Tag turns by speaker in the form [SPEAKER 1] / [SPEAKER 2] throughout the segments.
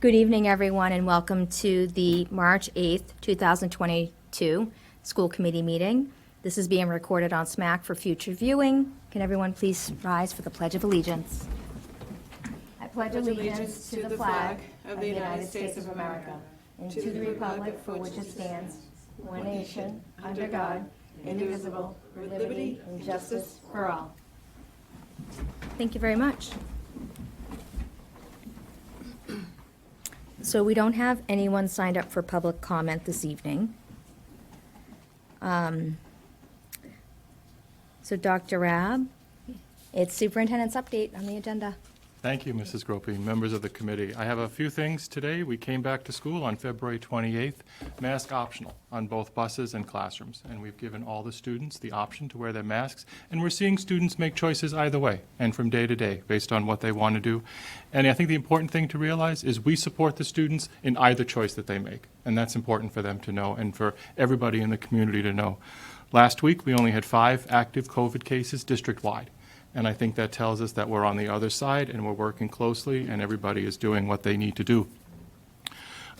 [SPEAKER 1] Good evening, everyone, and welcome to the March 8th, 2022 School Committee meeting. This is being recorded on SMAC for future viewing. Can everyone please rise for the Pledge of Allegiance? I pledge allegiance to the flag of the United States of America and to the republic for which it stands, one nation, under God, indivisible, with liberty and justice for all. Thank you very much. So we don't have anyone signed up for public comment this evening. So Dr. Rabb, it's Superintendent's update on the agenda.
[SPEAKER 2] Thank you, Mrs. Gropey, members of the committee. I have a few things today. We came back to school on February 28th, mask optional on both buses and classrooms. And we've given all the students the option to wear their masks. And we're seeing students make choices either way and from day to day based on what they want to do. And I think the important thing to realize is we support the students in either choice that they make. And that's important for them to know and for everybody in the community to know. Last week, we only had 5 active COVID cases district-wide. And I think that tells us that we're on the other side and we're working closely and everybody is doing what they need to do.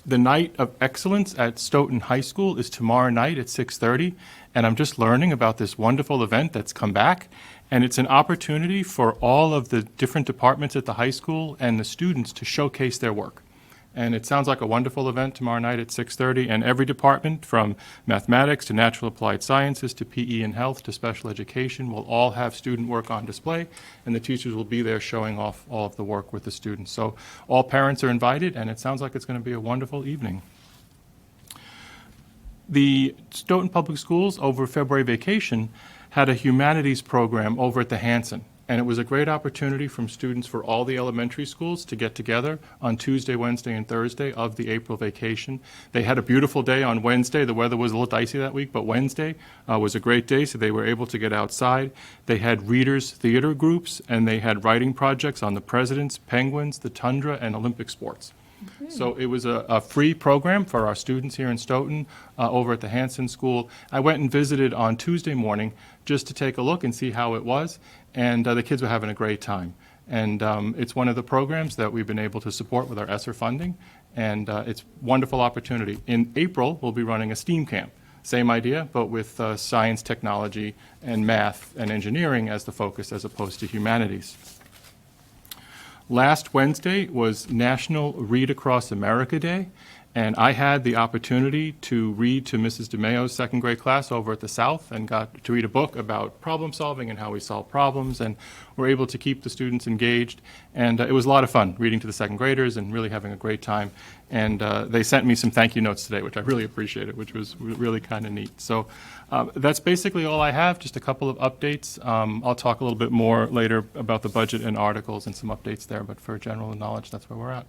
[SPEAKER 2] The Night of Excellence at Stoughton High School is tomorrow night at 6:30, and I'm just learning about this wonderful event that's come back. And it's an opportunity for all of the different departments at the high school and the students to showcase their work. And it sounds like a wonderful event tomorrow night at 6:30, and every department from mathematics to natural applied sciences to PE and health to special education will all have student work on display, and the teachers will be there showing off all of the work with the students. So all parents are invited, and it sounds like it's going to be a wonderful evening. The Stoughton Public Schools over February vacation had a humanities program over at the Hanson. And it was a great opportunity from students for all the elementary schools to get together on Tuesday, Wednesday, and Thursday of the April vacation. They had a beautiful day on Wednesday. The weather was a little dicey that week, but Wednesday was a great day, so they were able to get outside. They had readers' theater groups, and they had writing projects on the Presidents, Penguins, the Tundra, and Olympic sports. So it was a free program for our students here in Stoughton over at the Hanson School. I went and visited on Tuesday morning just to take a look and see how it was, and the kids were having a great time. And it's one of the programs that we've been able to support with our ESSER funding, and it's a wonderful opportunity. In April, we'll be running a STEAM camp. Same idea, but with science, technology, and math and engineering as the focus as opposed to humanities. Last Wednesday was National Read Across America Day, and I had the opportunity to read to Mrs. DeMayo's second grade class over at the South and got to read a book about problem solving and how we solve problems, and we're able to keep the students engaged. And it was a lot of fun reading to the second graders and really having a great time. And they sent me some thank you notes today, which I really appreciated, which was really kind of neat. So that's basically all I have, just a couple of updates. I'll talk a little bit more later about the budget and articles and some updates there, but for general knowledge, that's where we're at.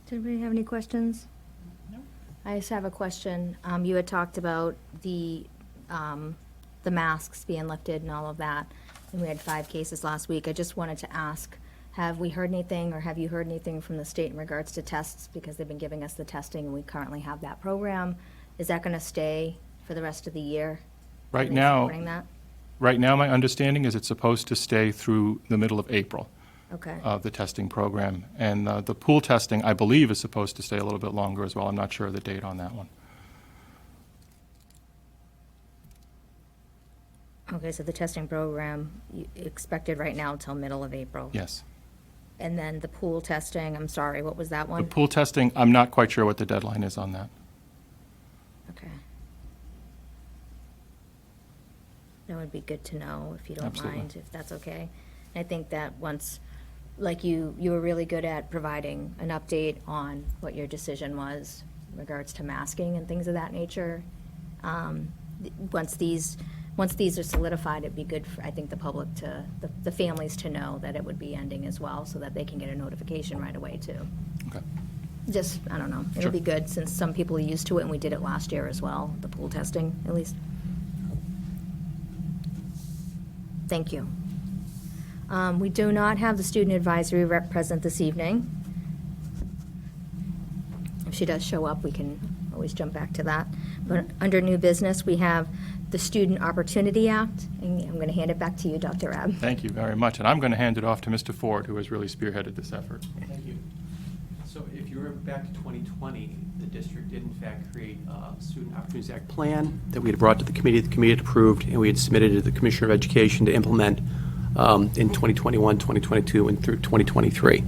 [SPEAKER 1] Does anybody have any questions? I just have a question. You had talked about the masks being lifted and all of that, and we had 5 cases last week. I just wanted to ask, have we heard anything, or have you heard anything from the state in regards to tests? Because they've been giving us the testing, and we currently have that program. Is that going to stay for the rest of the year?
[SPEAKER 2] Right
[SPEAKER 1] Are they
[SPEAKER 2] now,
[SPEAKER 1] supporting that?
[SPEAKER 2] right now, my understanding is it's supposed to stay through the middle of April.
[SPEAKER 1] Okay.
[SPEAKER 2] Of the testing program. And the pool testing, I believe, is supposed to stay a little bit longer as well. I'm not sure of the date on that one.
[SPEAKER 1] Okay, so the testing program expected right now until middle of April.
[SPEAKER 2] Yes.
[SPEAKER 1] And then the pool testing, I'm sorry, what was that one?
[SPEAKER 2] The pool testing, I'm not quite sure what the deadline is on that.
[SPEAKER 1] Okay. That would be good to know, if you don't
[SPEAKER 2] Absolutely.
[SPEAKER 1] mind, if that's okay. I think that once, like you were really good at providing an update on what your decision was in regards to masking and things of that nature. Once these are solidified, it'd be good for, I think, the public to, the families to know that it would be ending as well, so that they can get a notification right away too.
[SPEAKER 2] Okay.
[SPEAKER 1] Just, I don't know,
[SPEAKER 2] Sure.
[SPEAKER 1] it'll be good since some people are used to it, and we did it last year as well, the pool testing, at least. Thank you. We do not have the student advisory rep present this evening. If she does show up, we can always jump back to that. But under new business, we have the Student Opportunity Act, and I'm going to hand it back to you, Dr. Rabb.
[SPEAKER 2] Thank you very much. And I'm going to hand it off to Mr. Ford, who has really spearheaded this effort.
[SPEAKER 3] Thank you. So if you remember back to 2020, the district did in fact create a Student Opportunities Act plan that we had brought to the committee had approved, and we had submitted to the Commissioner of Education to implement in 2021, 2022, and through 2023.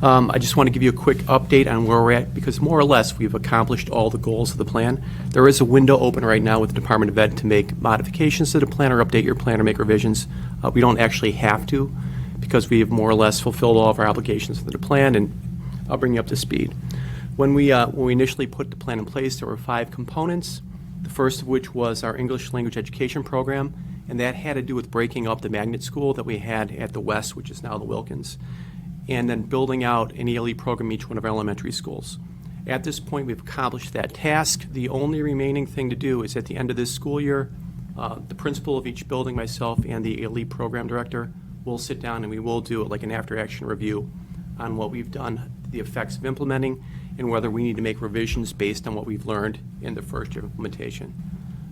[SPEAKER 3] I just want to give you a quick update on where we're at, because more or less we've accomplished all the goals of the plan. There is a window open right now with the Department of Ed to make modifications to the plan or update your plan or make revisions. We don't actually have to, because we have more or less fulfilled all of our obligations for the plan, and I'll bring you up to speed. When we initially put the plan in place, there were 5 components, the first of which was our English language education program, and that had to do with breaking up the magnet school that we had at the West, which is now the Wilkins, and then building out an Ela program in each one of our elementary schools. At this point, we've accomplished that task. The only remaining thing to do is at the end of this school year, the principal of each building, myself, and the Ela program director will sit down and we will do like an after-action review on what we've done, the effects of implementing, and whether we need to make revisions based on what we've learned in the first year of implementation.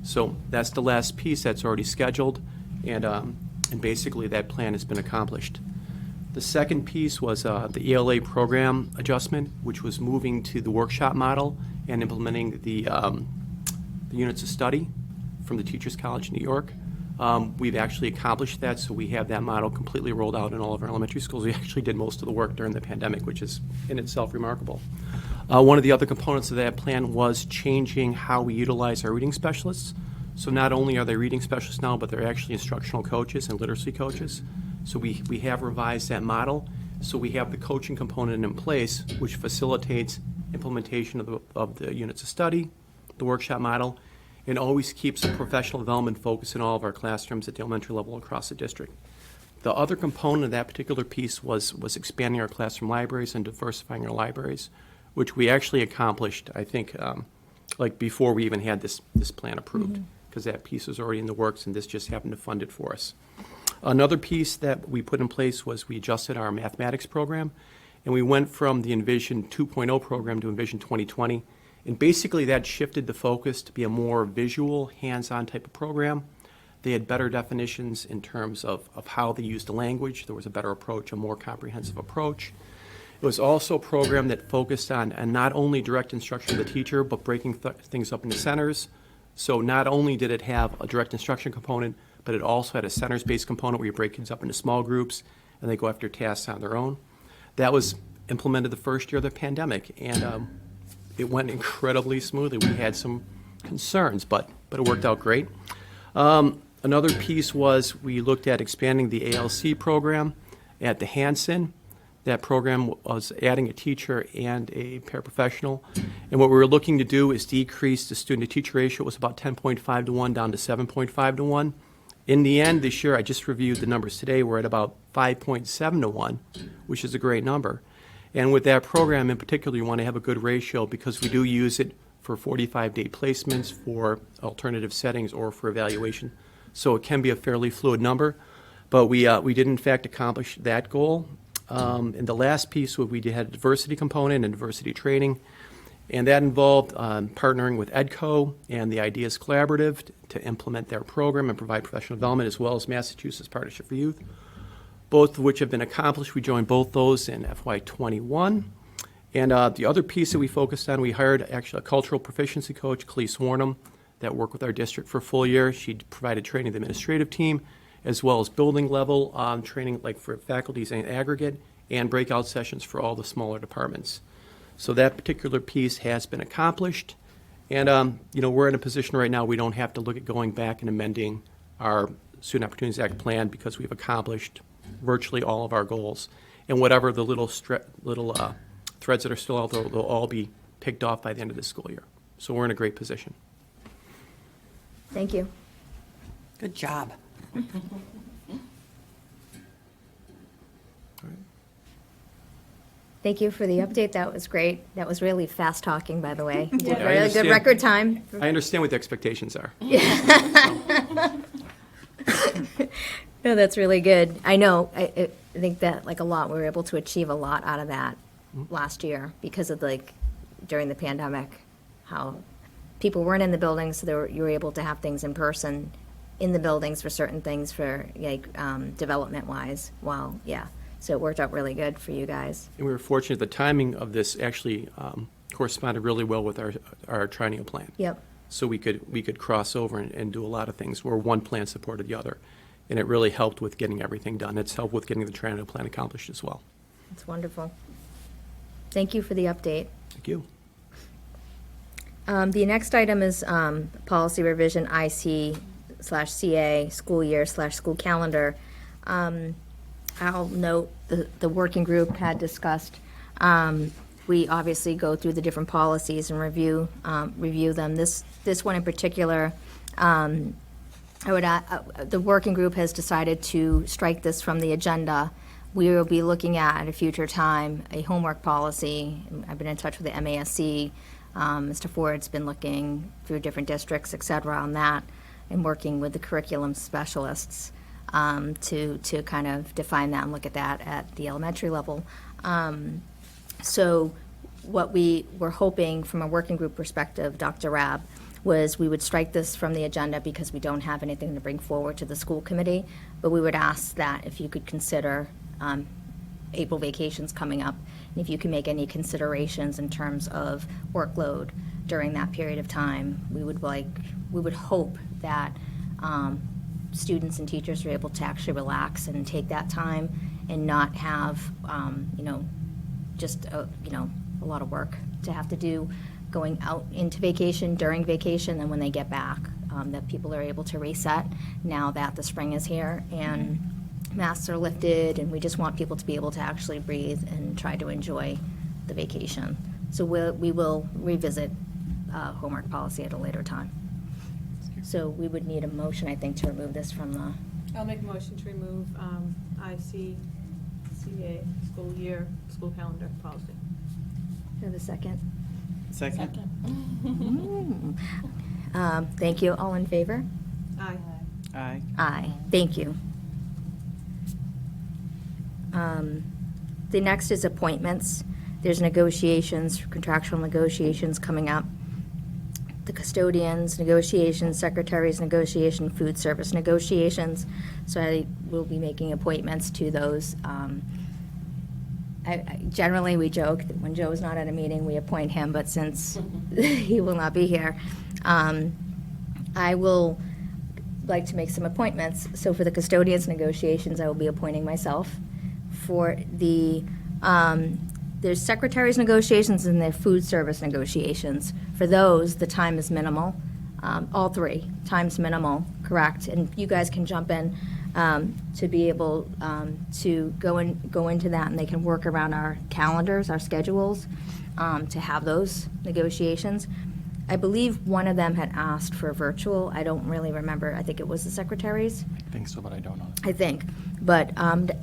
[SPEAKER 3] So that's the last piece that's already scheduled, and basically that plan has been accomplished. The second piece was the Ela Program Adjustment, which was moving to the workshop model and implementing the units of study from the Teachers College in New York. We've actually accomplished that, so we have that model completely rolled out in all of our elementary schools. We actually did most of the work during the pandemic, which is in itself remarkable. One of the other components of that plan was changing how we utilize our reading specialists. So not only are they reading specialists now, but they're actually instructional coaches and literacy coaches. So we have revised that model. So we have the coaching component in place, which facilitates implementation of the units of study, the workshop model, and always keeps a professional development focus in all of our classrooms at the elementary level across the district. The other component of that particular piece was expanding our classroom libraries and diversifying our libraries, which we actually accomplished, I think, like before we even had this plan approved, because that piece was already in the works and this just happened to fund it for us. Another piece that we put in place was we adjusted our mathematics program, and we went from the Envision 2.0 program to Envision 2020. And basically that shifted the focus to be a more visual, hands-on type of program. They had better definitions in terms of how they used the language. There was a better approach, a more comprehensive approach. It was also a program that focused on not only direct instruction of the teacher, but breaking things up into centers. So not only did it have a direct instruction component, but it also had a centers-based component where you break kids up into small groups and they go after tasks on their own. That was implemented the first year of the pandemic, and it went incredibly smoothly. We had some concerns, but it worked out great. Another piece was we looked at expanding the ALC program at the Hanson. That program was adding a teacher and a paraprofessional. And what we were looking to do is decrease the student-to-teacher ratio. It was about 10.5 to 1 down to 7.5 to 1. In the end, this year, I just reviewed the numbers today, we're at about 5.7 to 1, which is a great number. And with that program in particular, you want to have a good ratio because we do use it for 45-day placements, for alternative settings, or for evaluation. So it can be a fairly fluid number, but we did in fact accomplish that goal. And the last piece, we had a diversity component and diversity training, and that involved partnering with EDCO and the Ideas Collaborative to implement their program and provide professional development, as well as Massachusetts Partnership for Youth, both of which have been accomplished. We joined both those in FY21. And the other piece that we focused on, we hired actually a cultural proficiency coach, Khalees Warnham, that worked with our district for a full year. She provided training to the administrative team, as well as building level training like for faculties in aggregate, and breakout sessions for all the smaller departments. So that particular piece has been accomplished. And we're in a position right now we don't have to look at going back and amending our Student Opportunities Act plan because we've accomplished virtually all of our goals. And whatever the little threads that are still out there, they'll all be picked off by the end of this school year. So we're in a great position.
[SPEAKER 1] Thank you.
[SPEAKER 4] Good job.
[SPEAKER 1] Thank you for the update. That was great. That was really fast talking, by the way. You did
[SPEAKER 3] I
[SPEAKER 1] really good
[SPEAKER 3] understand.
[SPEAKER 1] record time.
[SPEAKER 3] I understand what the expectations are.
[SPEAKER 1] No, that's really good. I know. I think that like a lot, we were able to achieve a lot out of that last year because of during the pandemic, how people weren't in the buildings, so you were able to have things in person in the buildings for certain things for development wise. Wow, yeah. So it worked out really good for you guys.
[SPEAKER 3] And we were fortunate, the timing of this actually corresponded really well with our triennial plan.
[SPEAKER 1] Yep.
[SPEAKER 3] So we could cross over and do a lot of things where one plan supported the other. And it really helped with getting everything done. It's helped with getting the triennial plan accomplished as well.
[SPEAKER 1] It's wonderful. Thank you for the update.
[SPEAKER 3] Thank you.
[SPEAKER 1] The next item is policy revision IC/CA, school year/school calendar. I'll note the working group had discussed, we obviously go through the different policies and review them. This one in particular, the working group has decided to strike this from the agenda. We will be looking at a future time, a homework policy. I've been in touch with the MASC. Mr. Ford's been looking through different districts, et cetera, on that, and working with the curriculum specialists to kind of define that and look at that at the elementary level. So what we were hoping from a working group perspective, Dr. Rabb, was we would strike this from the agenda because we don't have anything to bring forward to the school committee, but we would ask that if you could consider April vacations coming up, and if you can make any considerations in terms of workload during that period of time, we would hope that students and teachers are able to actually relax and take that time and not have, just a lot of work to have to do going out into vacation, during vacation, and when they get back, that people are able to reset now that the spring is here and masks are lifted, and we just want people to be able to actually breathe and try to enjoy the vacation. So we will revisit homework policy at a later time. So we would need a motion, I think, to remove this from the,
[SPEAKER 5] I'll make a motion to remove ICCA, school year, school calendar policy.
[SPEAKER 1] do I have a second?
[SPEAKER 4] Second.
[SPEAKER 1] Thank you. All in favor?
[SPEAKER 5] Aye.
[SPEAKER 4] Aye.
[SPEAKER 1] Aye. Thank you. The next is appointments. There's negotiations, contractual negotiations coming up. The custodians, negotiations, secretaries, negotiation, food service negotiations. So I will be making appointments to those. Generally, we joke that when Joe's not at a meeting, we appoint him, but since he will not be here, I will like to make some appointments. So for the custodians negotiations, I will be appointing myself. For the, there's secretaries negotiations and there's food service negotiations. For those, the time is minimal. All three, time's minimal, correct? And you guys can jump in to be able to go into that, and they can work around our calendars, our schedules, to have those negotiations. I believe one of them had asked for virtual. I don't really remember. I think it was the secretaries.
[SPEAKER 2] I think so, but I don't know.
[SPEAKER 1] I think, but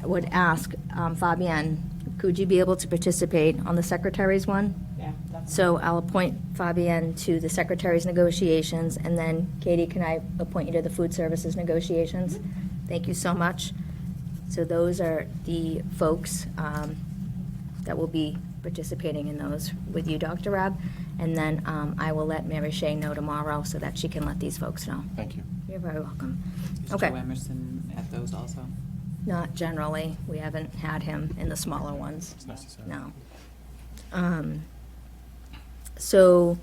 [SPEAKER 1] would ask Fabienne, could you be able to participate on the secretaries one?
[SPEAKER 4] Yeah, that's.
[SPEAKER 1] So I'll appoint Fabienne to the secretaries negotiations, and then Katie, can I appoint you to the food services negotiations? Thank you so much. So those are the folks that will be participating in those with you, Dr. Rabb. And then I will let Mary Shea know tomorrow so that she can let these folks know.
[SPEAKER 2] Thank you.
[SPEAKER 1] You're very welcome.
[SPEAKER 6] Is
[SPEAKER 1] Okay.
[SPEAKER 6] Joe Emerson at those also?
[SPEAKER 1] Not generally. We haven't had him in the smaller ones.
[SPEAKER 2] It's necessary.
[SPEAKER 1] No. So,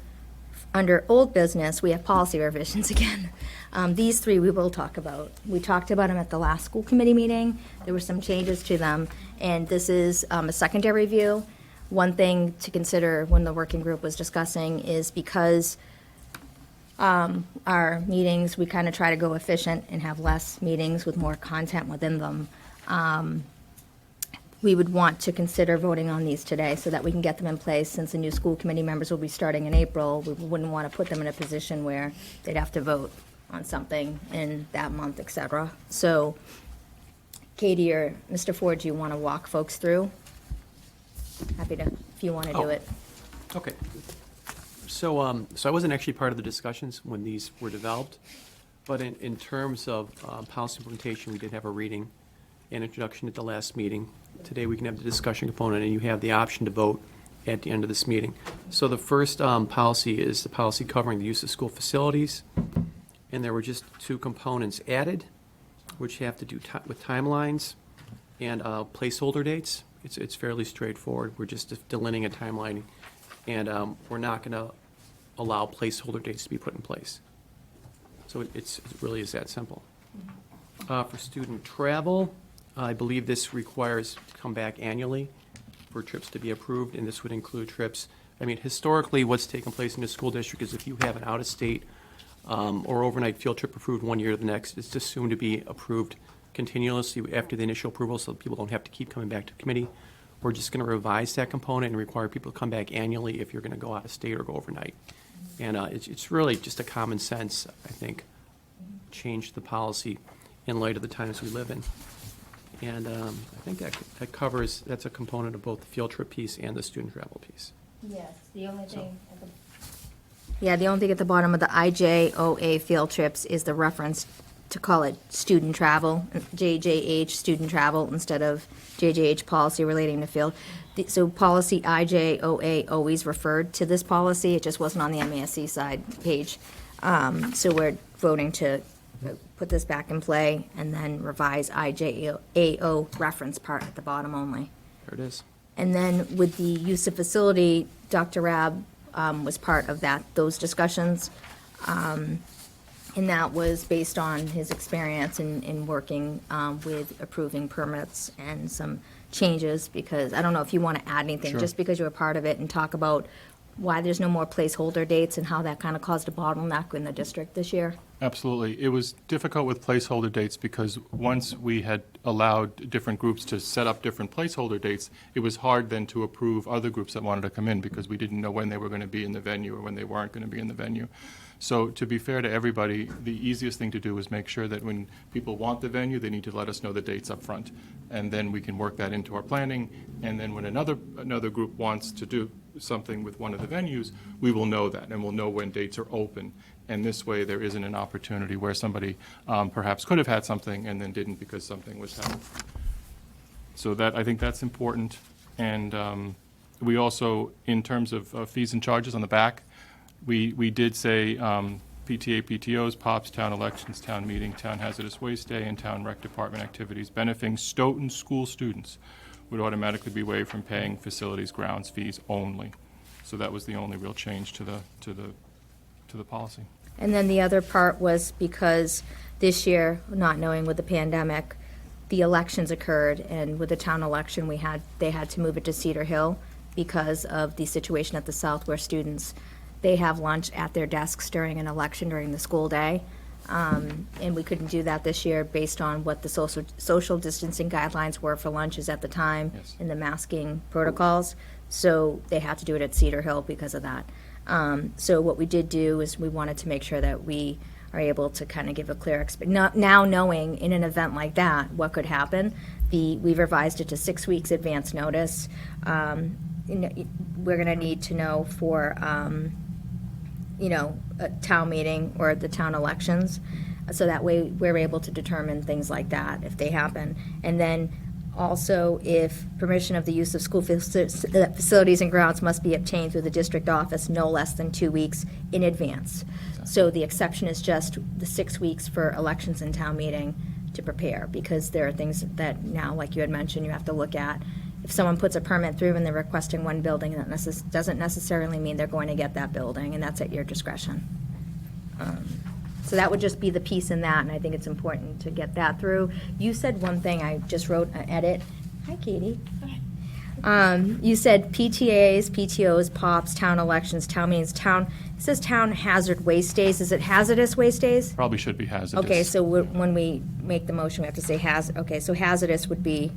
[SPEAKER 1] under old business, we have policy revisions again. These three we will talk about. We talked about them at the last school committee meeting. There were some changes to them, and this is a secondary view. One thing to consider when the working group was discussing is because our meetings, we kind of try to go efficient and have less meetings with more content within them. We would want to consider voting on these today so that we can get them in place. Since the new school committee members will be starting in April, we wouldn't want to put them in a position where they'd have to vote on something in that month, et cetera. So Katie or Mr. Ford, do you want to walk folks through? Happy to, if you want to do
[SPEAKER 3] Oh.
[SPEAKER 1] it.
[SPEAKER 3] Okay. So I wasn't actually part of the discussions when these were developed, but in terms of policy implementation, we did have a reading and introduction at the last meeting. Today, we can have the discussion component, and you have the option to vote at the end of this meeting. So the first policy is the policy covering the use of school facilities, and there were just two components added, which have to do with timelines. And placeholder dates, it's fairly straightforward. We're just delineating a timeline, and we're not going to allow placeholder dates to be put in place. So it really is that simple. For student travel, I believe this requires to come back annually for trips to be approved, and this would include trips. I mean, historically, what's taken place in the school district is if you have an out-of-state or overnight field trip approved one year to the next, it's assumed to be approved continuously after the initial approval, so people don't have to keep coming back to committee. We're just going to revise that component and require people to come back annually if you're going to go out of state or go overnight. And it's really just a common sense, I think, change the policy in light of the times we live in. And I think that covers, that's a component of both the field trip piece and the student travel piece.
[SPEAKER 1] Yes, the only
[SPEAKER 3] So-
[SPEAKER 1] thing the only thing at the bottom of the IJOA field trips is the reference to call it student travel, JJH student travel instead of JJH policy relating to field. So policy IJOA always referred to this policy, it just wasn't on the MASC side page. So we're voting to put this back in play and then revise IJAO reference part at the bottom only.
[SPEAKER 3] There it is.
[SPEAKER 1] And then with the use of facility, Dr. Rab was part of those discussions. And that was based on his experience in working with approving permits and some changes, because I don't know if you want to add anything,
[SPEAKER 2] Sure.
[SPEAKER 1] just because you were part of it, and talk about why there's no more placeholder dates and how that kind of caused a bottleneck in the district this year.
[SPEAKER 2] Absolutely. It was difficult with placeholder dates because once we had allowed different groups to set up different placeholder dates, it was hard then to approve other groups that wanted to come in because we didn't know when they were going to be in the venue or when they weren't going to be in the venue. So to be fair to everybody, the easiest thing to do is make sure that when people want the venue, they need to let us know the dates up front. And then we can work that into our planning. And then when another group wants to do something with one of the venues, we will know that, and we'll know when dates are open. And this way, there isn't an opportunity where somebody perhaps could have had something and then didn't because something was held. So that, I think that's important. And we also, in terms of fees and charges on the back, we did say PTA, PTOs, POPs, town elections, town meeting, town hazardous waste day, and town rec department activities benefiting Stoughton school students would automatically be waived from paying facilities grounds fees only. So that was the only real change to the policy.
[SPEAKER 1] And then the other part was because this year, not knowing with the pandemic, the elections occurred, and with the town election, they had to move it to Cedar Hill because of the situation at the South where students, they have lunch at their desks during an election during the school day. And we couldn't do that this year based on what the social distancing guidelines were for lunches at the time.
[SPEAKER 2] Yes.
[SPEAKER 1] And the masking protocols. So they had to do it at Cedar Hill because of that. So what we did do is we wanted to make sure that we are able to kind of give a clear, now knowing in an event like that what could happen, we've revised it to 6 weeks advance notice. We're going to need to know for, a town meeting or the town elections, so that way we're able to determine things like that if they happen. And then also, if permission of the use of school facilities and grounds must be obtained through the district office no less than 2 weeks in advance. So the exception is just the 6 weeks for elections and town meeting to prepare, because there are things that now, like you had mentioned, you have to look at. If someone puts a permit through and they're requesting one building, that doesn't necessarily mean they're going to get that building, and that's at your discretion. So that would just be the piece in that, and I think it's important to get that through. You said one thing, I just wrote an edit. Hi, Katie. You said PTAs, PTOs, POPs, town elections, town meetings, it says town hazard waste days. Is it hazardous waste days?
[SPEAKER 2] Probably should be hazardous.
[SPEAKER 1] Okay, so when we make the motion, we have to say okay, so hazardous would be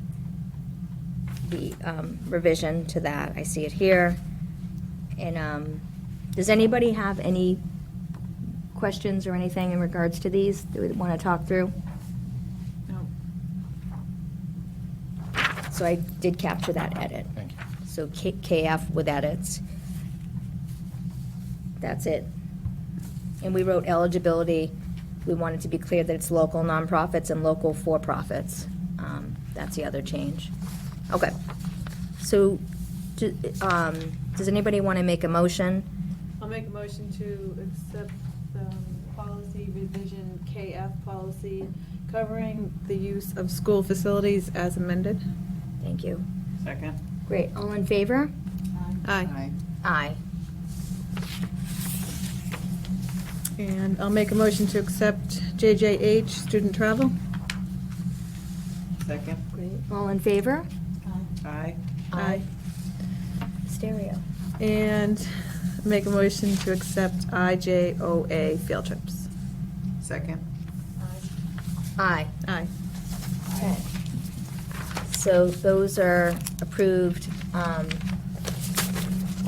[SPEAKER 1] the revision to that. I see it here. And does anybody have any questions or anything in regards to these that we want to talk through?
[SPEAKER 6] No.
[SPEAKER 1] So I did capture that edit.
[SPEAKER 2] Thank you.
[SPEAKER 1] So KF with edits. That's it. And we wrote eligibility. We wanted to be clear that it's local nonprofits and local for-profits. That's the other change. Okay. So does anybody want to make a motion?
[SPEAKER 5] I'll make a motion to accept policy revision KF policy covering the use of school facilities as amended.
[SPEAKER 1] Thank you.
[SPEAKER 4] Second.
[SPEAKER 1] Great. All in favor?
[SPEAKER 5] Aye.
[SPEAKER 1] Aye.
[SPEAKER 5] And I'll make a motion to accept JJH student travel.
[SPEAKER 4] Second.
[SPEAKER 1] Great. All in favor?
[SPEAKER 4] Aye.
[SPEAKER 5] Aye.
[SPEAKER 1] Stereo.
[SPEAKER 5] And make a motion to accept IJOA field trips.
[SPEAKER 4] Second.
[SPEAKER 1] Aye.
[SPEAKER 5] Aye.
[SPEAKER 1] Okay. So those are approved.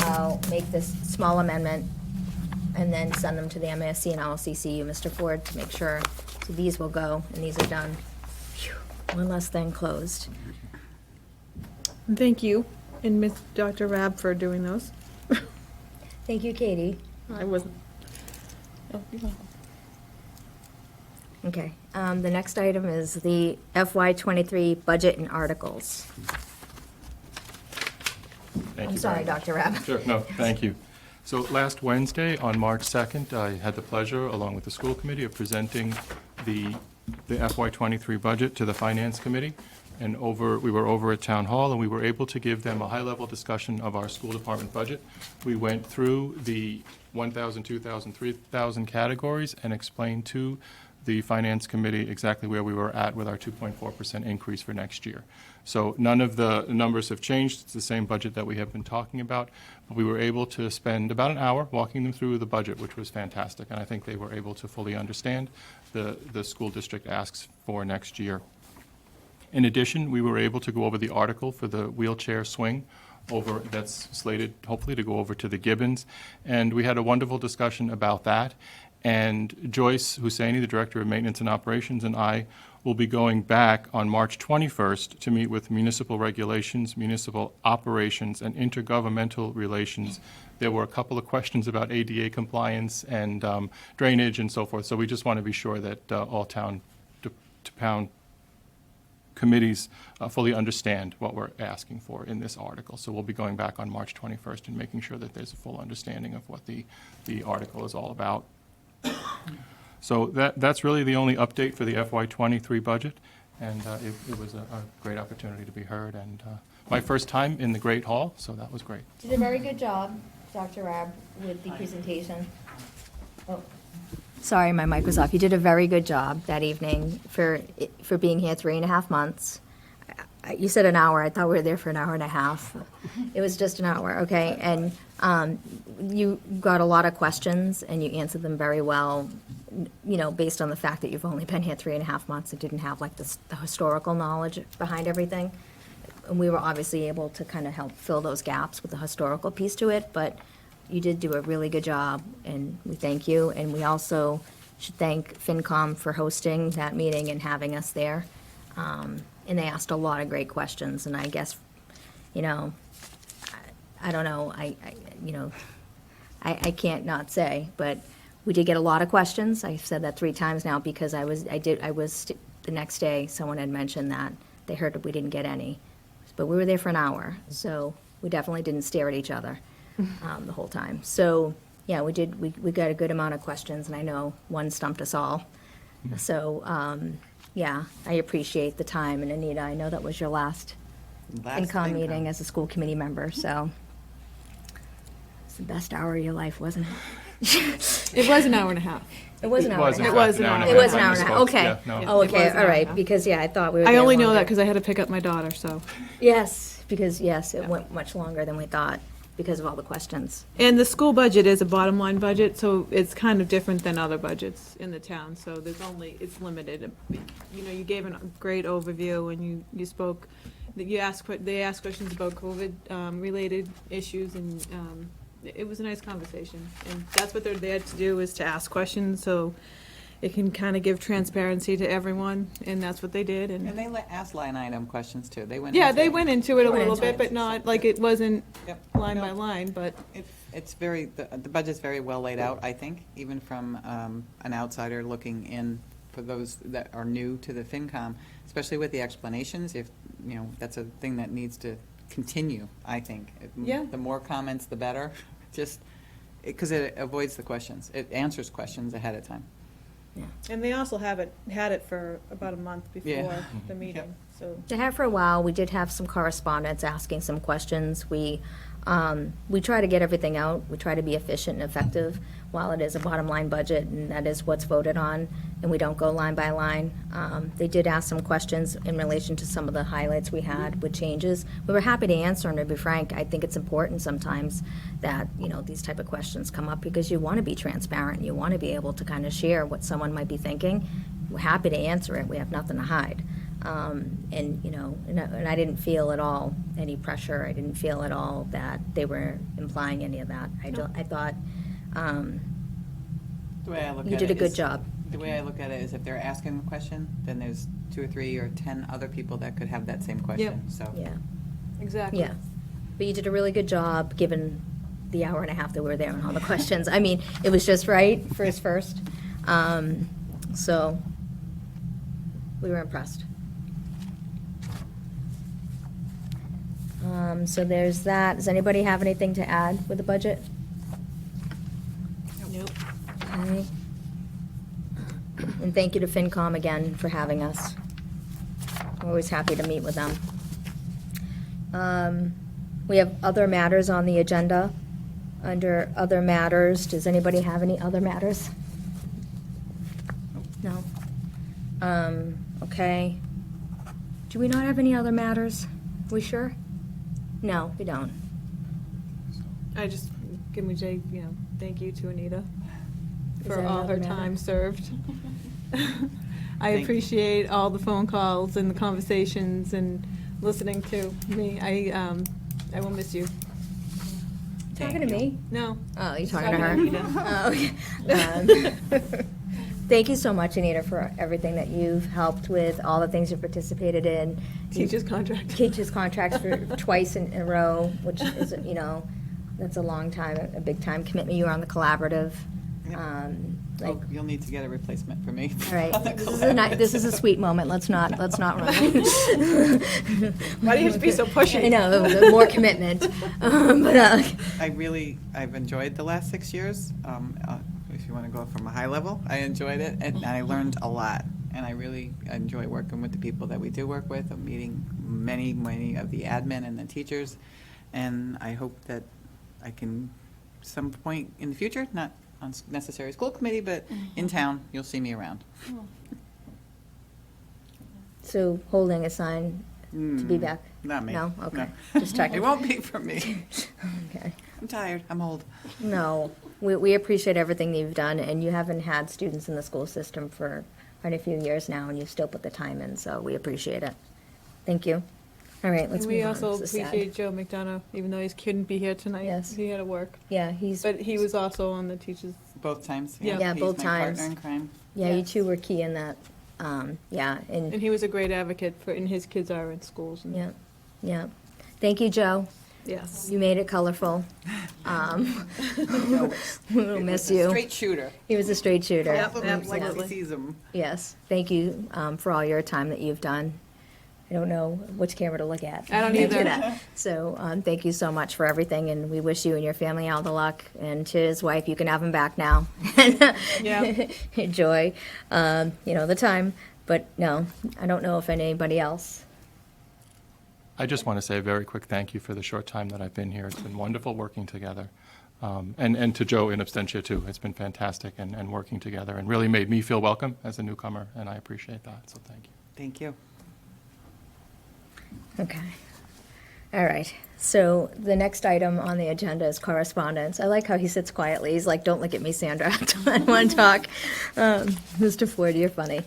[SPEAKER 1] I'll make this small amendment and then send them to the MASC, and I'll CC you, Mr. Ford, to make sure. So these will go, and these are done. Phew, one less thing closed.
[SPEAKER 5] And thank you, and Miss Dr. Rab for doing those.
[SPEAKER 1] Thank you, Katie.
[SPEAKER 5] I wasn't. Oh, you're welcome.
[SPEAKER 1] Okay, the next item is the FY23 budget and articles.
[SPEAKER 2] Thank
[SPEAKER 1] I'm
[SPEAKER 2] you
[SPEAKER 1] sorry,
[SPEAKER 2] very much.
[SPEAKER 1] Dr. Rabb.
[SPEAKER 2] Sure, no, thank you. So last Wednesday, on March 2nd, I had the pleasure, along with the school committee, of presenting the FY23 budget to the Finance Committee. And we were over at Town Hall, and we were able to give them a high-level discussion of our school department budget. We went through the 1,000, 2,000, 3,000 categories and explained to the Finance Committee exactly where we were at with our 2.4% increase for next year. So none of the numbers have changed. It's the same budget that we have been talking about. But we were able to spend about an hour walking them through the budget, which was fantastic. And I think they were able to fully understand the school district asks for next year. In addition, we were able to go over the article for the wheelchair swing that's slated hopefully to go over to the Gibbons. And we had a wonderful discussion about that. And Joyce Husseini, the Director of Maintenance and Operations, and I will be going back on March 21st to meet with municipal regulations, municipal operations, and intergovernmental relations. There were a couple of questions about ADA compliance and drainage and so forth. So we just want to be sure that all town committees fully understand what we're asking for in this article. So we'll be going back on March 21st and making sure that there's a full understanding of what the article is all about. So that's really the only update for the FY23 budget, and it was a great opportunity to be heard, and my first time in the Great Hall, so that was great.
[SPEAKER 1] Did a very good job, Dr. Rabb, with the presentation. Oh, sorry, my mic was off. You did a very good job that evening for being here 3.5 months. You said an hour. I thought we were there for an hour and a half. It was just an hour, okay? And you got a lot of questions, and you answered them very well, you know, based on the fact that you've only been here 3.5 months and didn't have, like, the historical knowledge behind everything. And we were obviously able to kind of help fill those gaps with the historical piece to it, but you did do a really good job, and we thank you. And we also should thank FinCom for hosting that meeting and having us there. And they asked a lot of great questions, and I guess, you know, I don't know, I can't not say, but we did get a lot of questions. I've said that 3 times now because the next day, someone had mentioned that they heard that we didn't get any. But we were there for an hour, so we definitely didn't stare at each other the whole time. So, yeah, we got a good amount of questions, and I know one stumped us all. So, yeah, I appreciate the time, and Anita, I know that was your last FinCom meeting as a school committee member, so it's the best hour of your life, wasn't it?
[SPEAKER 5] It was an hour and a half.
[SPEAKER 1] It was an hour and a half.
[SPEAKER 5] It was an hour and a
[SPEAKER 1] It was an
[SPEAKER 2] I
[SPEAKER 1] hour and a half,
[SPEAKER 2] misspoke.
[SPEAKER 1] okay.
[SPEAKER 2] Yeah, no.
[SPEAKER 1] Oh,
[SPEAKER 5] It
[SPEAKER 1] okay,
[SPEAKER 5] was an
[SPEAKER 1] all
[SPEAKER 5] hour and a
[SPEAKER 1] right,
[SPEAKER 5] half.
[SPEAKER 1] because, yeah, I thought we were
[SPEAKER 5] I
[SPEAKER 1] there
[SPEAKER 5] only know that
[SPEAKER 1] longer.
[SPEAKER 5] because I had to pick up my daughter, so.
[SPEAKER 1] Yes, because, yes, it went much longer than we thought because of all the questions.
[SPEAKER 5] And the school budget is a bottom line budget, so it's kind of different than other budgets in the town, so it's limited. You know, you gave a great overview, and you spoke, they asked questions about COVID related issues, and it was a nice conversation. And that's what they're there to do, is to ask questions, so it can kind of give transparency to everyone, and that's what they did.
[SPEAKER 6] And they asked line item questions too. They went.
[SPEAKER 5] Yeah,
[SPEAKER 6] into
[SPEAKER 5] they
[SPEAKER 6] it.
[SPEAKER 5] went into it a
[SPEAKER 1] Went
[SPEAKER 5] little
[SPEAKER 1] into
[SPEAKER 5] bit,
[SPEAKER 1] it.
[SPEAKER 5] but not, like, it wasn't
[SPEAKER 6] Yep.
[SPEAKER 5] line
[SPEAKER 6] No,
[SPEAKER 5] by line, but.
[SPEAKER 6] It's very, the budget's very well laid out, I think, even from an outsider looking in, for those that are new to the FinCom, especially with the explanations, if, you know, that's a thing that needs to continue, I think.
[SPEAKER 5] Yeah.
[SPEAKER 6] The more comments, the better, just, because it avoids the questions. It answers questions ahead of time.
[SPEAKER 5] And they also had it for about a month
[SPEAKER 6] Yeah.
[SPEAKER 5] before the meeting, so.
[SPEAKER 1] They have for a while. We did have some correspondence asking some questions. We try to get everything out. We try to be efficient and effective while it is a bottom line budget, and that is what's voted on, and we don't go line by line. They did ask some questions in relation to some of the highlights we had with changes. We were happy to answer, and to be frank, I think it's important sometimes that, these type of questions come up because you want to be transparent. You want to be able to kind of share what someone might be thinking. We're happy to answer it. We have nothing to hide. And I didn't feel at all any pressure. I didn't feel at all that they were implying any of that. I thought
[SPEAKER 6] The way I look at
[SPEAKER 1] you
[SPEAKER 6] it
[SPEAKER 1] did a good
[SPEAKER 6] is-
[SPEAKER 1] job.
[SPEAKER 6] The way I look at it is if they're asking a question, then there's 2 or 3 or 10 other people that could have that same question, so.
[SPEAKER 1] Yeah,
[SPEAKER 5] Exactly.
[SPEAKER 1] yeah. But you did a really good job, given the hour and a half that we were there and all the questions. I mean, it was just right, first. So we were impressed. So there's that. Does anybody have anything to add with the budget?
[SPEAKER 5] Nope.
[SPEAKER 1] Okay. And thank you to FinCom again for having us. We're always happy to meet with them. We have other matters on the agenda. Under other matters, does anybody have any other matters? No? Okay. Do we not have any other matters? We sure? No, we don't.
[SPEAKER 5] I just, can we say, thank you to Anita
[SPEAKER 1] Is
[SPEAKER 5] for
[SPEAKER 1] there
[SPEAKER 5] all
[SPEAKER 1] another
[SPEAKER 5] her
[SPEAKER 1] matter?
[SPEAKER 5] time served. I
[SPEAKER 6] Thank-
[SPEAKER 5] appreciate all the phone calls and the conversations and listening to me. I will miss you.
[SPEAKER 1] Talking to me?
[SPEAKER 5] No.
[SPEAKER 1] Oh, you're talking
[SPEAKER 5] Talking
[SPEAKER 1] to
[SPEAKER 5] to
[SPEAKER 1] her?
[SPEAKER 5] Anita.
[SPEAKER 1] Oh, okay. Thank you so much, Anita, for everything that you've helped with, all the things you've participated in.
[SPEAKER 5] Teacher's contract.
[SPEAKER 1] Teachers' contracts for twice in a row, which is, that's a long time, a big time commitment. You were on the collaborative.
[SPEAKER 6] Yep.
[SPEAKER 1] Like,
[SPEAKER 6] Oh, you'll need to get a replacement for me.
[SPEAKER 1] all right, this is a sweet moment. Let's not run.
[SPEAKER 5] Why do you have to be so pushy?
[SPEAKER 1] I know, the more commitment. But,
[SPEAKER 6] I've enjoyed the last 6 years. If you want to go from a high level, I enjoyed it, and I learned a lot. And I really enjoy working with the people that we do work with. I'm meeting many of the admin and the teachers, and I hope that I can, some point in the future, not on necessary school committee, but in town, you'll see me around.
[SPEAKER 1] so holding a sign to be back?
[SPEAKER 6] Not me.
[SPEAKER 1] No? Okay.
[SPEAKER 6] No.
[SPEAKER 1] Just checking.
[SPEAKER 6] It won't be for me.
[SPEAKER 1] Okay.
[SPEAKER 6] I'm tired. I'm old.
[SPEAKER 1] No, we appreciate everything that you've done, and you haven't had students in the school system for quite a few years now, and you've still put the time in, so we appreciate it. Thank you. All right, let's
[SPEAKER 5] And we
[SPEAKER 1] move on.
[SPEAKER 5] also
[SPEAKER 1] This is sad.
[SPEAKER 5] appreciate Joe McDonough, even though he couldn't be here tonight.
[SPEAKER 1] Yes.
[SPEAKER 5] He had to work.
[SPEAKER 1] Yeah, he's,
[SPEAKER 5] But he was also on the teachers.
[SPEAKER 6] Both times.
[SPEAKER 5] Yeah.
[SPEAKER 1] Yeah, both
[SPEAKER 6] He's my
[SPEAKER 1] times.
[SPEAKER 6] partner in crime.
[SPEAKER 1] yeah, you
[SPEAKER 5] Yes.
[SPEAKER 1] two were key in that, yeah,
[SPEAKER 5] And he was a great advocate for, and his kids are in schools. And
[SPEAKER 1] yeah, yeah. Thank you, Joe.
[SPEAKER 5] Yes.
[SPEAKER 1] You made it colorful. We'll miss you.
[SPEAKER 6] Straight shooter.
[SPEAKER 1] He was a straight shooter.
[SPEAKER 5] Yep,
[SPEAKER 6] Like he
[SPEAKER 5] absolutely.
[SPEAKER 6] sees them.
[SPEAKER 1] Yes, thank you for all your time that you've done. I don't know which camera to look at.
[SPEAKER 5] I don't
[SPEAKER 1] Thank you
[SPEAKER 5] either.
[SPEAKER 1] that. So, thank you so much for everything, and we wish you and your family all the luck. And to his wife, you can have him back now.
[SPEAKER 5] Yeah.
[SPEAKER 1] Enjoy, the time. But no, I don't know if anybody else.
[SPEAKER 2] I just want to say a very quick thank you for the short time that I've been here. It's been wonderful working together. And to Joe in absentia, too. It's been fantastic and working together and really made me feel welcome as a newcomer, and I appreciate that, so thank you.
[SPEAKER 6] Thank you.
[SPEAKER 1] Okay. All right. So the next item on the agenda is correspondence. I like how he sits quietly. He's like, "Don't look at me, Sandra. I want to talk." Mr. Ford, you're funny.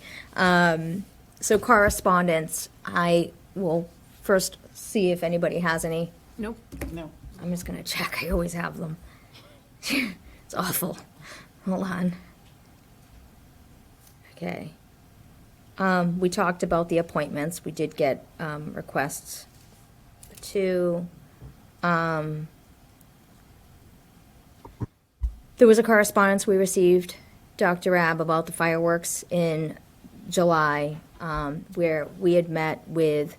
[SPEAKER 1] So correspondence, I will first see if anybody has any.
[SPEAKER 5] Nope.
[SPEAKER 6] No.
[SPEAKER 1] I'm just going to check. I always have them. It's awful. Hold on. Okay. We talked about the appointments. We did get requests to, there was a correspondence we received, Dr. Ab, about the fireworks in July, where we had met with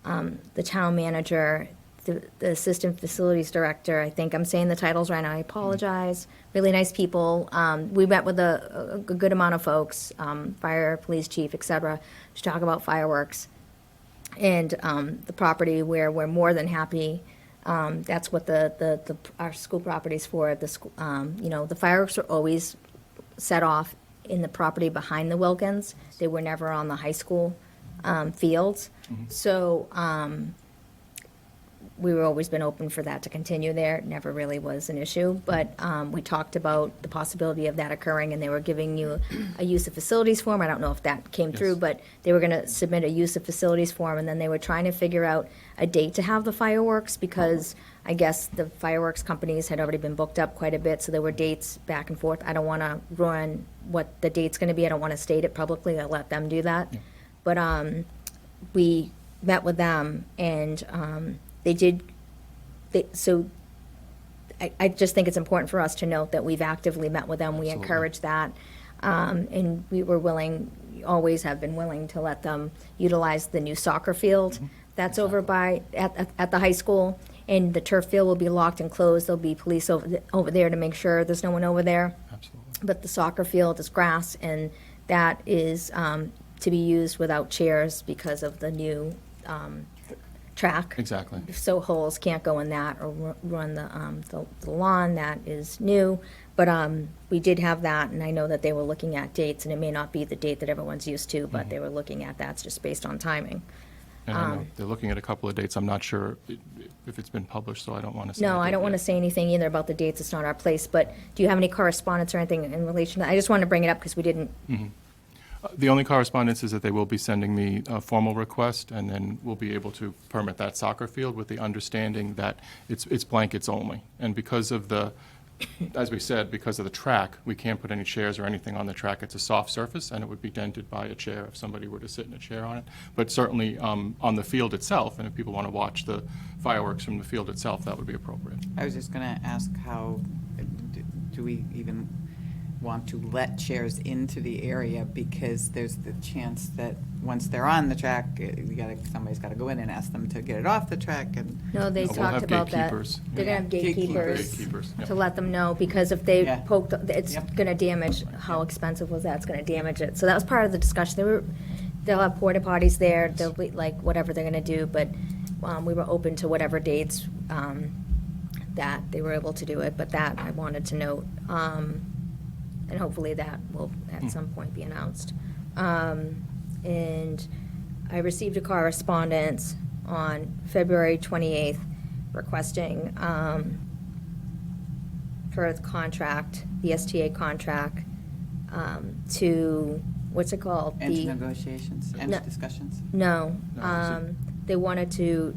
[SPEAKER 1] the town manager, the assistant facilities director, I think I'm saying the titles right now, I apologize. Really nice people. We met with a good amount of folks, fire, police chief, et cetera, to talk about fireworks. And the property where we're more than happy, that's what our school property's for. The school, the fireworks are always set off in the property behind the Wilkins. They were never on the high school fields. So we were always been open for that to continue there. It never really was an issue. But we talked about the possibility of that occurring, and they were giving you a use of facilities form. I don't know if that came through,
[SPEAKER 2] Yes.
[SPEAKER 1] but they were going to submit a use of facilities form, and then they were trying to figure out a date to have the fireworks, because I guess the fireworks companies had already been booked up quite a bit, so there were dates back and forth. I don't want to ruin what the date's going to be. I don't want to state it publicly. I'll let them do that. But we met with them, and so I just think it's important for us to note that we've actively met with them. We
[SPEAKER 2] Absolutely.
[SPEAKER 1] encourage that. And we were willing, always have been willing to let them utilize the new soccer field that's over by, at the high school. And the turf field will be locked and closed. There'll be police over there to make sure there's no one over there.
[SPEAKER 2] Absolutely.
[SPEAKER 1] But the soccer field is grass, and that is to be used without chairs because of the new track.
[SPEAKER 2] Exactly.
[SPEAKER 1] So holes can't go in that or run the lawn. That is new. But we did have that, and I know that they were looking at dates, and it may not be the date that everyone's used to, but they were looking at that just based on timing.
[SPEAKER 2] And I know they're looking at a couple of dates. I'm not sure if it's been published, so I don't want to say.
[SPEAKER 1] No,
[SPEAKER 2] a
[SPEAKER 1] I
[SPEAKER 2] date
[SPEAKER 1] don't want to
[SPEAKER 2] yet.
[SPEAKER 1] say anything either about the dates. It's not our place. But do you have any correspondence or anything in relation to that? I just wanted to bring it up because we didn't.
[SPEAKER 2] The only correspondence is that they will be sending me a formal request, and then we'll be able to permit that soccer field with the understanding that it's blankets only. And because of the, as we said, because of the track, we can't put any chairs or anything on the track. It's a soft surface, and it would be dented by a chair if somebody were to sit in a chair on it. But certainly on the field itself, and if people want to watch the fireworks from the field itself, that would be appropriate.
[SPEAKER 6] I was just going to ask how, do we even want to let chairs into the area, because there's the chance that once they're on the track, somebody's got to go in and ask them to get it off the track, and
[SPEAKER 1] No, they
[SPEAKER 2] We'll
[SPEAKER 1] talked
[SPEAKER 2] have
[SPEAKER 1] about that.
[SPEAKER 2] gatekeepers.
[SPEAKER 1] They're going to have gatekeepers
[SPEAKER 2] Gatekeepers, yep.
[SPEAKER 1] to let them know, because if they
[SPEAKER 6] Yeah.
[SPEAKER 1] poked, it's
[SPEAKER 6] Yep.
[SPEAKER 1] going to damage, how expensive was that? It's going to damage it. So that was part of the discussion. They'll have porta potties there, they'll be like whatever they're going to do, but we were open to whatever dates that they were able to do it, but that I wanted to note. And hopefully that will at some point be announced. And I received a correspondence on February 28th requesting for the contract, the STA contract, to, what's it called?
[SPEAKER 6] end
[SPEAKER 1] The-
[SPEAKER 6] negotiations, end
[SPEAKER 1] No.
[SPEAKER 6] discussions.
[SPEAKER 1] No,
[SPEAKER 2] No, is it-
[SPEAKER 1] they wanted to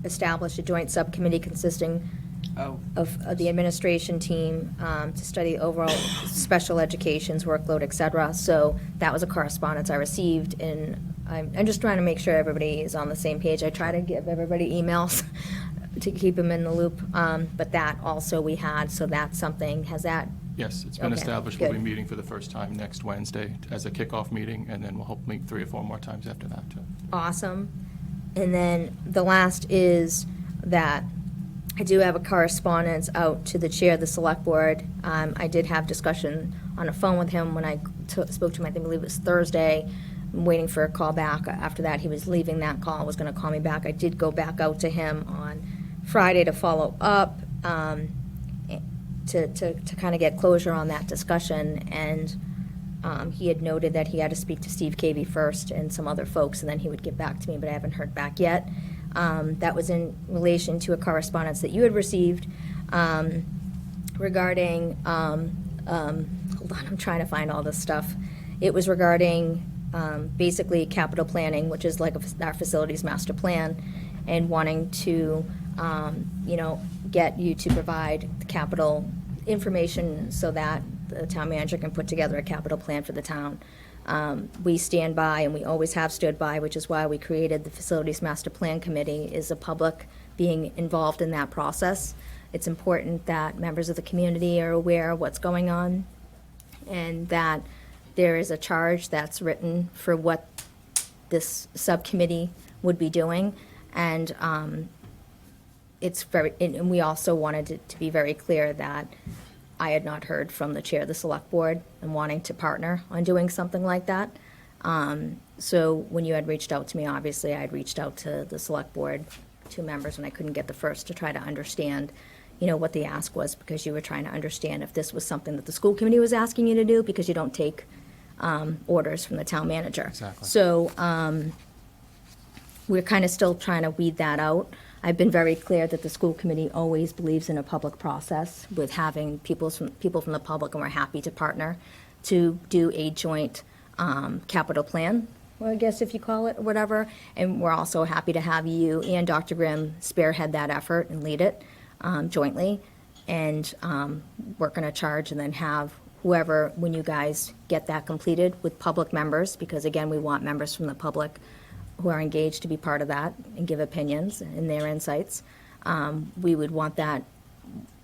[SPEAKER 1] establish a joint subcommittee consisting
[SPEAKER 6] Oh,
[SPEAKER 1] of the administration team to study overall special education's workload, et cetera. So that was a correspondence I received, and I'm just trying to make sure everybody is on the same page. I try to give everybody emails to keep them in the loop, but that also we had, so that's something, has that,
[SPEAKER 2] Yes, it's been
[SPEAKER 1] Okay,
[SPEAKER 2] established. We'll be
[SPEAKER 1] good.
[SPEAKER 2] meeting for the first time next Wednesday as a kickoff meeting, and then we'll hope to meet 3 or 4 more times after that, too.
[SPEAKER 1] awesome. And then the last is that I do have a correspondence out to the chair of the select board. I did have discussion on the phone with him when I spoke to him, I believe it was Thursday. I'm waiting for a call back. After that, he was leaving that call, was going to call me back. I did go back out to him on Friday to follow up, to kind of get closure on that discussion. And he had noted that he had to speak to Steve Cavey first and some other folks, and then he would get back to me, but I haven't heard back yet. That was in relation to a correspondence that you had received regarding, hold on, I'm trying to find all this stuff. It was regarding basically capital planning, which is like our facilities master plan, and wanting to, get you to provide the capital information so that the town manager can put together a capital plan for the town. We stand by, and we always have stood by, which is why we created the Facilities Master Plan Committee, is the public being involved in that process. It's important that members of the community are aware of what's going on, and that there is a charge that's written for what this subcommittee would be doing. And it's very, and we also wanted it to be very clear that I had not heard from the chair of the select board and wanting to partner on doing something like that. So when you had reached out to me, obviously I had reached out to the select board, 2 members, when I couldn't get the first, to try to understand, what the ask was, because you were trying to understand if this was something that the school committee was asking you to do, because you don't take orders from the town manager.
[SPEAKER 2] Exactly.
[SPEAKER 1] So we're kind of still trying to weed that out. I've been very clear that the school committee always believes in a public process with having people from the public, and we're happy to partner to do a joint capital plan, well, I guess if you call it, or whatever. And we're also happy to have you and Dr. Grimm spearhead that effort and lead it jointly. And we're going to charge and then have whoever, when you guys get that completed with public members, because again, we want members from the public who are engaged to be part of that and give opinions and their insights. We would want that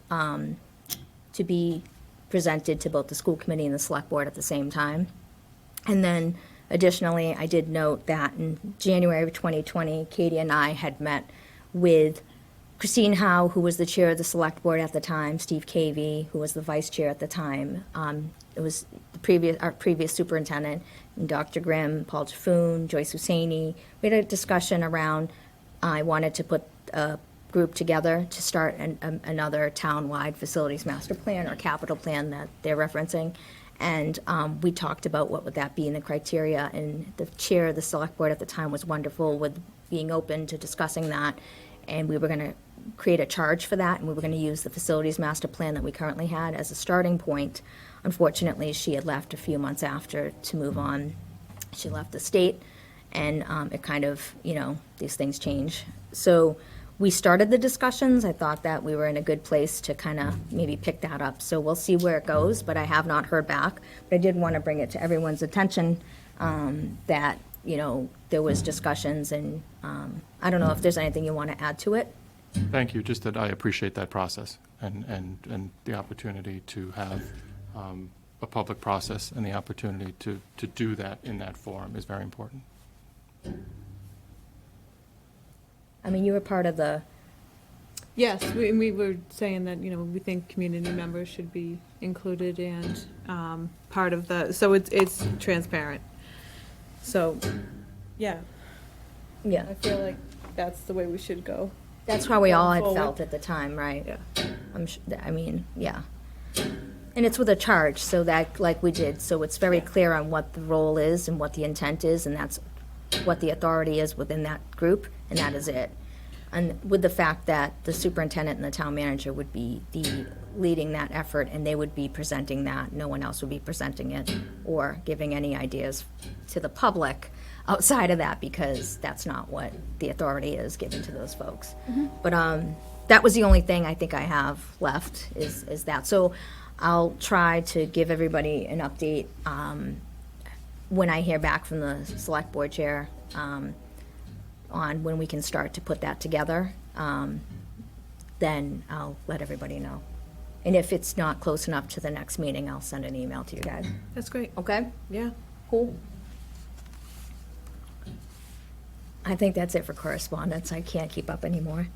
[SPEAKER 1] to be presented to both the school committee and the select board at the same time. And then additionally, I did note that in January of 2020, Katie and I had met with Christine Howe, who was the chair of the select board at the time, Steve Cavey, who was the vice chair at the time. It was our previous superintendent, and Dr. Grimm, Paul Jaffoon, Joyce Husseini. We had a discussion around, I wanted to put a group together to start another town-wide facilities master plan or capital plan that they're referencing. And we talked about what would that be in the criteria, and the chair of the select board at the time was wonderful with being open to discussing that. And we were going to create a charge for that, and we were going to use the facilities master plan that we currently had as a starting point. Unfortunately, she had left a few months after to move on. She left the state, and it kind of, these things change. So we started the discussions. I thought that we were in a good place to kind of maybe pick that up. So we'll see where it goes, but I have not heard back. But I did want to bring it to everyone's attention that, there was discussions, and I don't know if there's anything you want to add to it.
[SPEAKER 2] Thank you, just that I appreciate that process and the opportunity to have a public process and the opportunity to do that in that forum is very important.
[SPEAKER 1] I mean, you were part of the,
[SPEAKER 5] Yes, we were saying that, we think community members should be included and part of so it's transparent. So, yeah,
[SPEAKER 1] yeah,
[SPEAKER 5] I feel like that's the way we should go.
[SPEAKER 1] that's how we all had
[SPEAKER 5] Going
[SPEAKER 1] felt
[SPEAKER 5] forward.
[SPEAKER 1] at the time, right?
[SPEAKER 5] Yeah.
[SPEAKER 1] I mean, yeah. And it's with a charge, so that, like we did, so it's very clear on what the role is and what the intent is, and that's what the authority is within that group, and that is it. And with the fact that the superintendent and the town manager would be leading that effort, and they would be presenting that, no one else would be presenting it or giving any ideas to the public outside of that, because that's not what the authority is given to those folks. But that was the only thing I think I have left is that. So I'll try to give everybody an update when I hear back from the select board chair on when we can start to put that together. Then I'll let everybody know. And if it's not close enough to the next meeting, I'll send an email to you guys.
[SPEAKER 5] That's great.
[SPEAKER 1] Okay?
[SPEAKER 5] Yeah.
[SPEAKER 1] Cool. I think that's it for correspondence. I can't keep up anymore.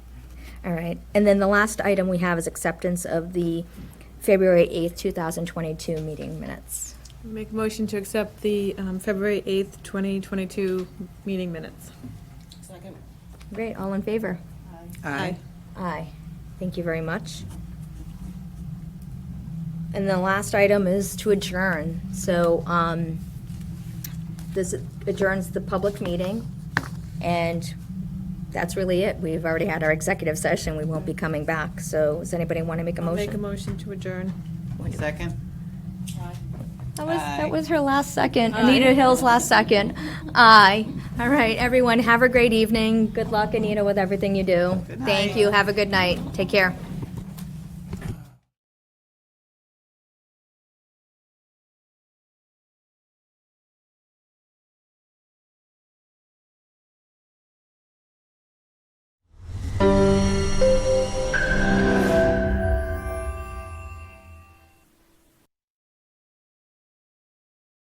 [SPEAKER 1] All right. And then the last item we have is acceptance of the February 8th, 2022 meeting minutes.
[SPEAKER 5] Make a motion to accept the February 8th, 2022 meeting minutes.
[SPEAKER 4] Second.
[SPEAKER 1] Great. All in favor?
[SPEAKER 6] Aye.
[SPEAKER 1] Aye. Thank you very much. And the last item is to adjourn. So this adjourns the public meeting, and that's really it. We've already had our executive session. We won't be coming back. So does anybody want to make a
[SPEAKER 5] I'll make a
[SPEAKER 1] motion?
[SPEAKER 5] motion to adjourn.
[SPEAKER 6] Second?
[SPEAKER 1] That was her last second. Anita Hill's last second. Aye. All right, everyone, have a great evening. Good luck, Anita, with everything you do.
[SPEAKER 6] Good
[SPEAKER 1] Thank
[SPEAKER 6] night.
[SPEAKER 1] you. Have a good night. Take care.